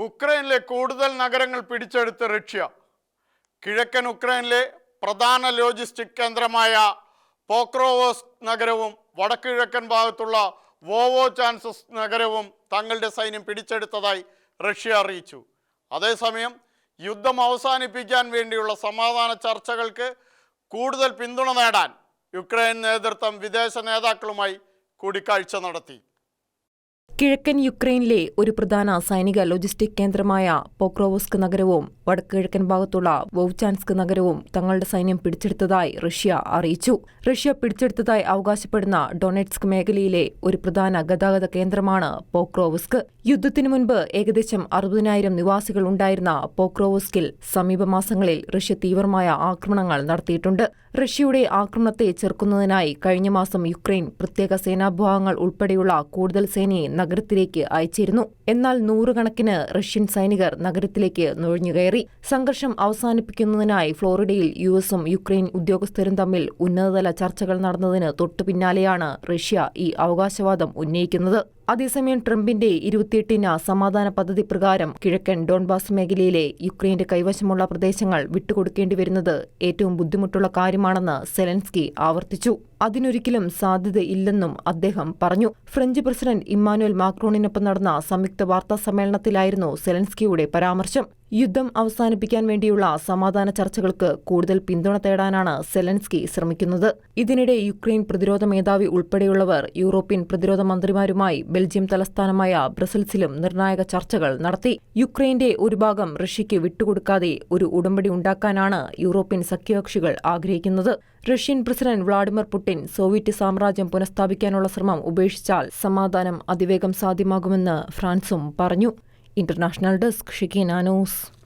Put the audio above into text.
ഉക്രൈനിലെ കൂടുതൽ നഗരങ്ങൾ പിടിച്ചെടുത്ത് റഷ്യ. കിഴക്കൻ ഉക്രൈനിലെ പ്രധാന ലോജിസ്റ്റിക് കേന്ദ്രമായ പോക്രോവോസ്ക് നഗരവും വടക്കുകിഴക്കൻ ഭാഗത്തുള്ള വോവോചാൻസ്ക് നഗരവും തങ്ങളുടെ സൈന്യം പിടിച്ചെടുത്തതായി റഷ്യ അറിയിച്ചു. അതേസമയം യുദ്ധം അവസാനിപ്പിക്കാൻ വേണ്ടിയുള്ള സമാധാന ചർച്ചകൾക്ക് കൂടുതൽ പിന്തുണ നേടാൻ യുക്രൈൻ നേതൃത്വം വിദേശ നേതാക്കളുമായി കൂടിക്കാഴ്ച നടത്തി. കിഴക്കൻ യുക്രൈനിലെ ഒരു പ്രധാന സൈനിക ലോജിസ്റ്റിക് കേന്ദ്രമായ പോക്രോവോസ്ക് നഗരവും വടക്കുകിഴക്കൻ ഭാഗത്തുള്ള വോവ്ചാൻസ്ക് നഗരവും തങ്ങളുടെ സൈന്യം പിടിച്ചെടുത്തതായി റഷ്യ അറിയിച്ചു. റഷ്യ പിടിച്ചെടുത്തതായി അവകാശപ്പെടുന്ന ഡൊണെറ്റ്സ്ക് മേഖലയിലെ ഒരു പ്രധാന ഗതാഗത കേന്ദ്രമാണ് പോക്രോവോസ്ക്. യുദ്ധത്തിനു മുൻപ് ഏകദേശം 60,000 നിവാസികൾ ഉണ്ടായിരുന്ന പോക്രോവോസ്കിൽ സമീപമാസങ്ങളിൽ റഷ്യ തീവ്രമായ ആക്രമണങ്ങൾ നടത്തിയിട്ടുണ്ട്. റഷ്യയുടെ ആക്രമണത്തെ ചെറുക്കുന്നതിനായി കഴിഞ്ഞ മാസം യുക്രൈൻ പ്രത്യേക സേനാവിഭാഗങ്ങൾ ഉൾപ്പെടെയുള്ള കൂടുതൽ സേനയെ നഗരത്തിലേക്ക് അയച്ചിരുന്നു. എന്നാൽ നൂറുകണക്കിന് റഷ്യൻ സൈനികർ നഗരത്തിലേക്ക് നുഴഞ്ഞുകയറി. സംഘർഷം അവസാനിപ്പിക്കുന്നതിനായി ഫ്ലോറിഡയിൽ യുഎസും യുക്രൈൻ ഉദ്യോഗസ്ഥരും തമ്മിൽ ഉന്നതതല ചർച്ചകൾ നടന്നതിന് തൊട്ടുപിന്നാലെയാണ് റഷ്യ ഈ അവകാശവാദം ഉന്നയിക്കുന്നത്. അതേസമയം ട്രംപിന്റെ 28 സമാധാന പദ്ധതി പ്രകാരം കിഴക്കൻ ഡോൺബാസ് മേഖലയിലെ യുക്രൈന്റെ കൈവശമുള്ള പ്രദേശങ്ങൾ വിട്ടുകൊടുക്കേണ്ടി വരുന്നത് ഏറ്റവും ബുദ്ധിമുട്ടുള്ള കാര്യമാണെന്ന് സെലൻസ്കി ആവർത്തിച്ചു. അതിനൊരിക്കലും സാധ്യതയില്ലെന്നും അദ്ദേഹം പറഞ്ഞു. ഫ്രഞ്ച് പ്രസിഡന്റ് ഇമ്മാനുവൽ മാക്രോണിനൊപ്പം നടന്ന സംയുക്ത വാർത്താ സമ്മേളനത്തിലായിരുന്നു സെലൻസ്കിയുടെ പരാമർശം. യുദ്ധം അവസാനിപ്പിക്കാൻ വേണ്ടിയുള്ള സമാധാന ചർച്ചകൾക്ക് കൂടുതൽ പിന്തുണ തേടാനാണ് സെലൻസ്കി ശ്രമിക്കുന്നത്. ഇതിനിടെ യുക്രൈൻ പ്രതിരോധ മേധാവി ഉൾപ്പെടെയുള്ളവർ യൂറോപ്യൻ പ്രതിരോധ മന്ത്രിമാരുമായി ബെൽജിയം തലസ്ഥാനമായ ബ്രസൽസിലും നിർണായക ചർച്ചകൾ നടത്തി. യുക്രൈന്റെ ഒരു ഭാഗം റഷ്യയ്ക്ക് വിട്ടുകൊടുക്കാതെ ഒരു ഉടമ്പടി ഉണ്ടാക്കാനാണ് യൂറോപ്യൻ സഖ്യകക്ഷികൾ ആഗ്രഹിക്കുന്നത്. Russian president Vladimir Putin Soviet സാമ്രാജ്യം പുനഃസ്ഥാപിക്കാനുള്ള ശ്രമം ഉപേക്ഷിച്ചാൽ സമാധാനം അതിവേഗം സാധ്യമാകുമെന്ന് ഫ്രാൻസും പറഞ്ഞു. International desk Shikeena news.